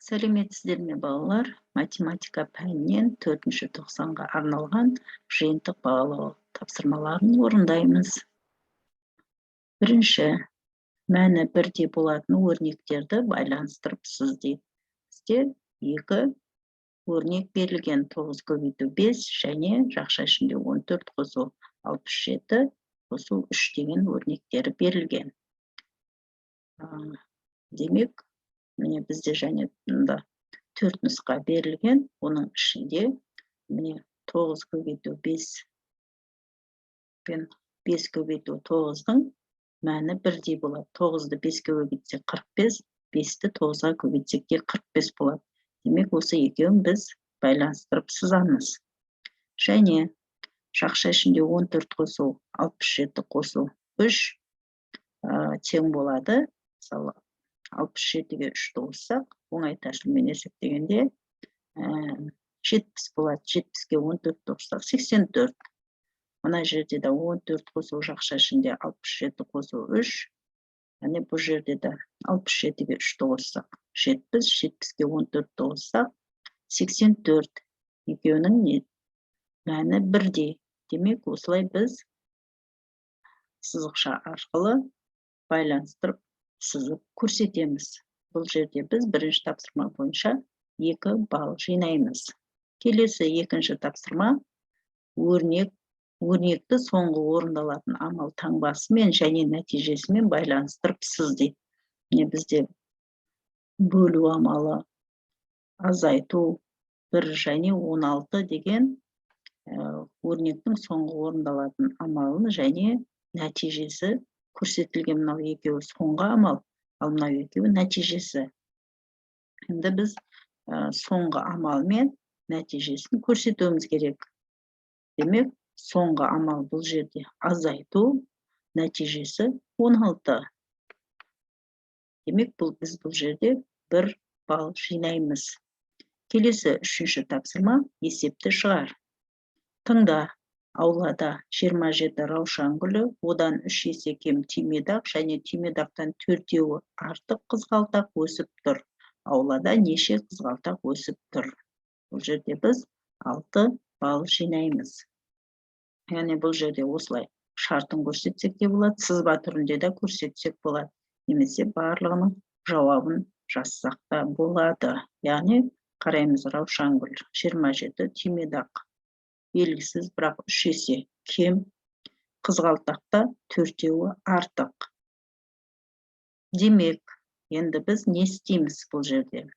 Сәлеметсіздер ме балалар? Математика пәнінен 4-ші тоқсанға арналған жиынтық бағалау тапсырмаларын орындаймыз. Бірінші, мәні бірдей болатын өрнектерді байланыстырып сызды. Бізде екі өрнек берілген: 9 көбейту 5 және жақша ішінде 14 қосу 67 қосу 3 деген өрнектері берілген. Демек, міне бізде және 4 нұсқа берілген. Оның ішінде міне 9 көбейту 5 пен 5 көбейту 9-дың мәні бірдей болады. 9-ды 5-ке көбейтсек 45, 5-ті 9-ға көбейтсек те 45 болады. Демек, осы екеуін біз байланыстырып сызамыз. Және жақша ішінде 14 қосу 67 қосу 3 тең болады. Мысалы, 67-ге 3-ті қоссақ, оңай тәсілмен есептегенде 70 болады. 70-ге 14-ті қоссақ 84. Мына жерде де 14 қосу жақша ішінде 67 қосу 3. Яғни бұл жерде де 67-ге 3-ті қоссақ 70, 70-ге 14-ті қоссақ 84. Екеуінің мәні бірдей. Демек, осылай біз сызықша арқылы байланыстырып сызып көрсетеміз. Бұл жерде біз бірінші тапсырма бойынша 2 балл жинаймыз. Келесі екінші тапсырма өрнекті соңғы орындалатын амал таңбасымен және нәтижесімен байланыстырып сызды. Міне бізде бөлу амалы, азайту 1 және 16 деген өрнектің соңғы орындалатын амалын және нәтижесі көрсетілген. Мынау екеуі соңғы амал, ал мынау екеуі нәтижесі. Енді біз соңғы амал мен нәтижесін көрсетуіміз керек. Демек, соңғы амал бұл жерде азайту, нәтижесі 16. Демек, біз бұл жерде 1 балл жинаймыз. Келесі үшінші тапсырма есепті шығар. Тыңда. Аулада 27 раушан гүлі, одан 3 есе кем түймедақ және түймедақтан 4-еуі артық қызғалдақ өсіп тұр. Аулада неше қызғалдақ өсіп тұр? Бұл жерде біз 6 балл жинаймыз. Яғни бұл жерде осылай шартын көрсетсек те болады, сызба түрінде де көрсетсек болады. Немесе барлығының жауабын жазсақ та болады. Яғни қараймыз: раушан гүл 27, түймедақ белгісіз, бірақ 3 есе кем, қызғалдақта 4-еуі артық. Демек, енді біз не істейміз бұл жерде?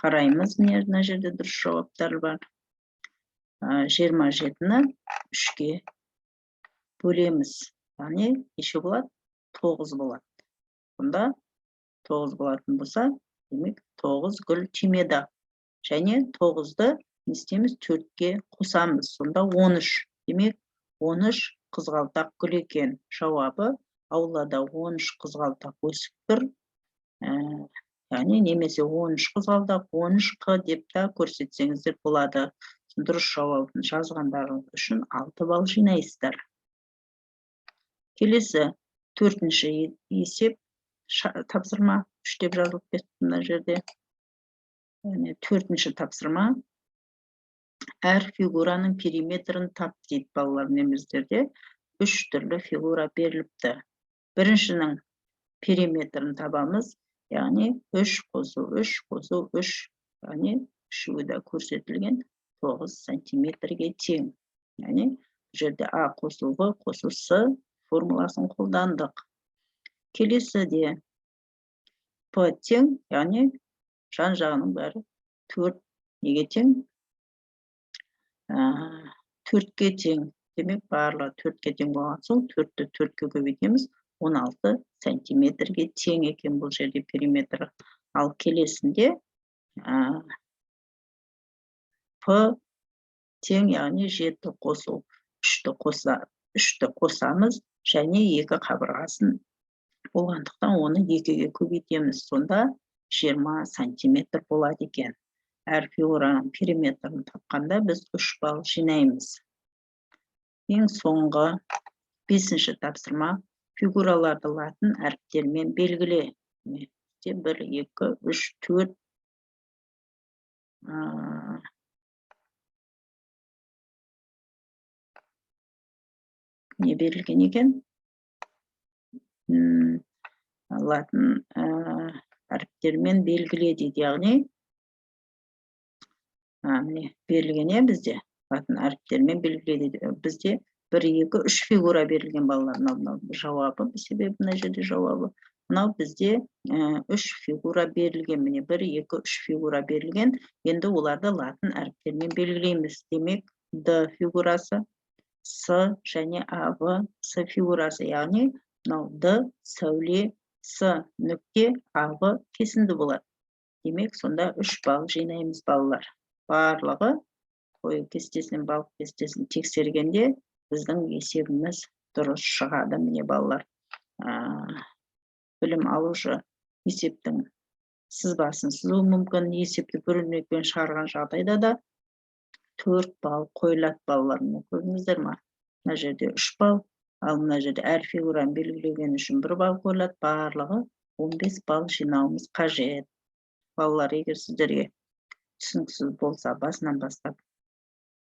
Қараймыз, мына жерде дұрыс жауаптар бар. 27-ні 3-ке бөлеміз. Яғни неше болады? 9 болады. Бұнда 9 болатын болса, демек 9 гүл түймедақ. Және 9-ды не істейміз? 4-ке қосамыз. Сонда 13. Демек, 13 қызғалдақ гүл екен. Жауабы: аулада 13 қызғалдақ өсіп тұр. Яғни немесе 13 қызғалдақ, 13-қа деп та көрсетсеңіздер болады. Дұрыс жауабын жазғандарыңыз үшін 6 балл жинайсыздар. Келесі 4-ші есеп тапсырма 3 деп жазылып кетті мына жерде. 4-ші тапсырма: әр фигураның периметрін тап дейді. Балалар, неміздерде 3 түрлі фигура беріліпті. Біріншінің периметрін табамыз. Яғни 3 қосу 3 қосу 3. Яғни үшеуі де көрсетілген 9 сантиметрге тең. Яғни жерде А қосу В қосу С формуласын қолдандық. Келесі де П тең, яғни жан-жағының бәрі 4 неге тең? 4-ке тең. Демек, барлығы 4-ке тең болған соң 4-ті 4-ке көбейтеміз. 16 сантиметрге тең екен бұл жерде периметр. Ал келесінде П тең, яғни 7 қосу 3-ті қосамыз және 2 қабырғасын болғандықтан оны 2-ге көбейтеміз. Сонда 20 сантиметр болады екен. Әр фигураның периметрін тапқанда біз 3 балл жинаймыз. Ең соңғы 5-ші тапсырма: фигураларды латын әріптермен белгіле. бізде 1, 2, 3, 4 не берілген екен? Латын әріптермен белгіле дейді, яғни міне берілген бізде латын әріптермен белгіле дейді. Бізде 1, 2, 3 фигура берілген балалар. Мынау жауабы, себебі мына жерде жауабы. Мынау бізде 3 фигура берілген. Міне 1, 2, 3 фигура берілген. Енді оларды латын әріптермен белгілейміз. Демек, Д фигурасы, С және АВ, С фигурасы, яғни мынау Д сәуле, С нүкте, АВ кесінді болады. Демек, сонда 3 балл жинаймыз балалар. Барлығы қою кестесін, балық кестесін тексергенде біздің есебіміз дұрыс шығады. Міне балалар, білім алушы есептің сызбасын сызу мүмкін. Есепті бір өрнекпен шығарған жағдайда да 4 балл қойылады балалар. Көрдіңіздер ме? Мына жерде 3 балл, ал мына жерде әр фигураны белгілеген үшін 1 балл қойылады. Барлығы 15 балл жинауымыз қажет. Балалар, егер сіздерге түсініксіз болса, басынан бастап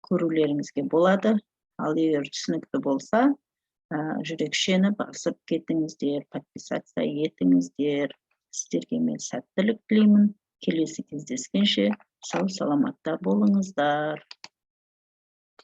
көрулеріңізге болады. Ал егер түсінікті болса, жүрекшені басып кетіңіздер, подписаться етіңіздер. Сіздерге мен сәттілік тілеймін. Келесі кездескенше сау саламатта болыңыздар.